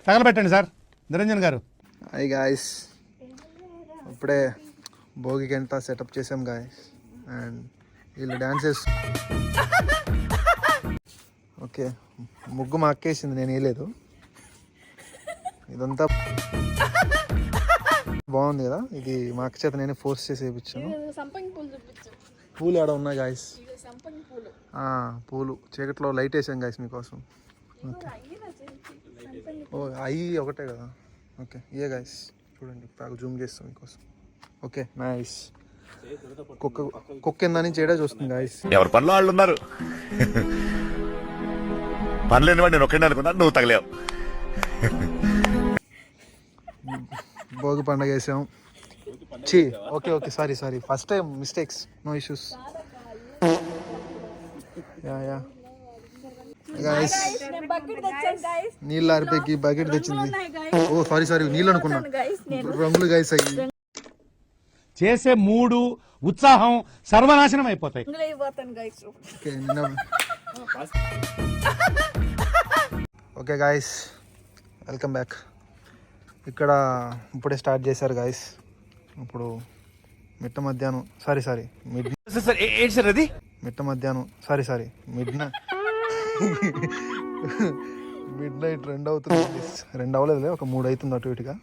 తగలబెట్టండి sir Niranjan గారు. Hi guys, ఇప్పుడే భోగికి ఎంత సెటప్ చేసాం గాయస్. అండ్ వీళ్ళు డాన్సెస్. ఓకే, ముగ్గు మా అక్కేసింది, నేను వేయలేదు. ఇదంతా బాగుంది కదా. ఇది మా అక్క చేత నేనే ఫోర్స్ చేసి వేయించాను. పూలు ఆడ ఉన్నాయి గాయస్. పూలు చీకట్లో లైట్ వేసాం గాయస్ మీకోసం. ఓ అవి ఒకటే కదా. ఓకే ఇయే గాయస్, చూడండి బాగా జూమ్ చేస్తాం మీకోసం. Okay nice. కుక్క కింద నుంచి ఏడా చూస్తుంది గాయస్. ఎవరి పనిలో వాళ్ళు ఉన్నారు. పనిలేని వాడు నేను ఒక్కడే అనుకున్నా, నువ్వు తగలేవు. భోగి పండుగ వేసాం. చి okay okay sorry first time mistakes, no issues. Ya guys, నీళ్ళు ఆరిపోయి బకెట్ తెచ్చింది. ఓ సారీ నీళ్ళు అనుకున్నా, రంగులు గాయస్. అయ్యి చేసే మూడు ఉత్సాహం సర్వనాశనం అయిపోతాయి. Okay guys, welcome back. ఇక్కడ ఇప్పుడే స్టార్ట్ చేశారు గాయస్. ఇప్పుడు మిట్ట మధ్యాహ్నం మిడ్ నైట్ 2 అవుతుంది. 2 అవ్వలేదులే, ఒక 3 అవుతుంది అటు ఇటుగా.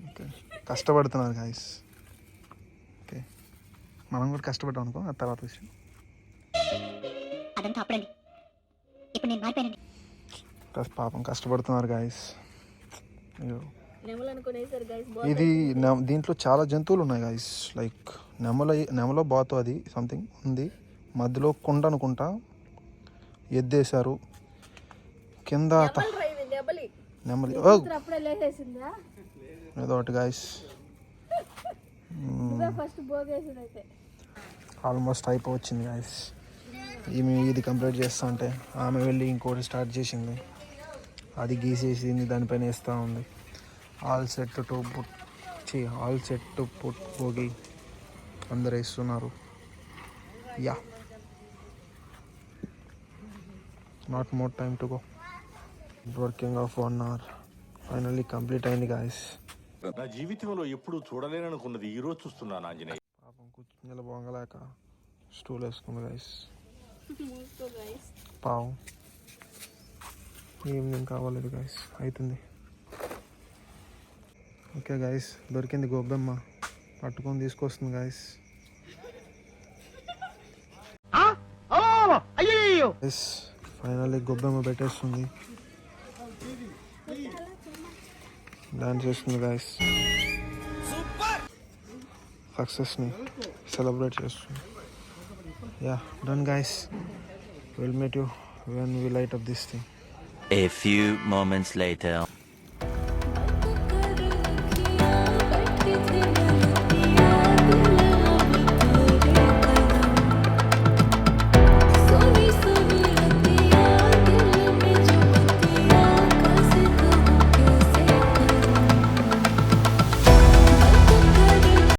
ఓకే, కష్టపడుతున్నారు గాయస్. ఓకే, మనం కూడా కష్టపడ్డాం అనుకో, ఆ తర్వాత విషయం. పాపం కష్టపడుతున్నారు గాయస్. ఇది దీంట్లో చాలా జంతువులు ఉన్నాయి గాయస్. లైక్ నెమలో బాతు అది సంథింగ్ ఉంది. మధ్యలో కుండ అనుకుంటా, ఎద్దేశారు కింద. నెమలి ఏదో ఒకటి గాయస్. ఆల్మోస్ట్ అయిపోవచ్చింది గాయస్. ఇది కంప్లీట్ చేస్తా అంటే ఆమె వెళ్ళి ఇంకోటి స్టార్ట్ చేసింది. అది గీసేసింది, దానిపైన వేస్తూ ఉంది. All set to put Bhogi అందరు వేస్తున్నారు. Yeah, not more time to go. Working of 1 hour finally complete అయింది గాయస్. నా జీవితంలో ఎప్పుడు చూడలేననుకున్నది ఈ రోజు చూస్తున్నాను ఆంజనేయ. పాపం కూర్చుని నిలబొంగలేక స్టూల్ వేసుకుంది గాయస్. పావు ఈవినింగ్ కావాలేదు గాయస్, అవుతుంది. ఓకే గాయస్, దొరికింది గొబ్బెమ్మ, పట్టుకొని తీసుకొస్తుంది గాయస్. ఫైనల్లీ గొబ్బెమ్మ పెట్టేస్తుంది, డాన్స్ చేస్తుంది గాయస్. సక్సెస్ని సెలబ్రేట్ చేస్తుంది. Yeah, done guys. We'll meet you when we light up this thing. A few moments later.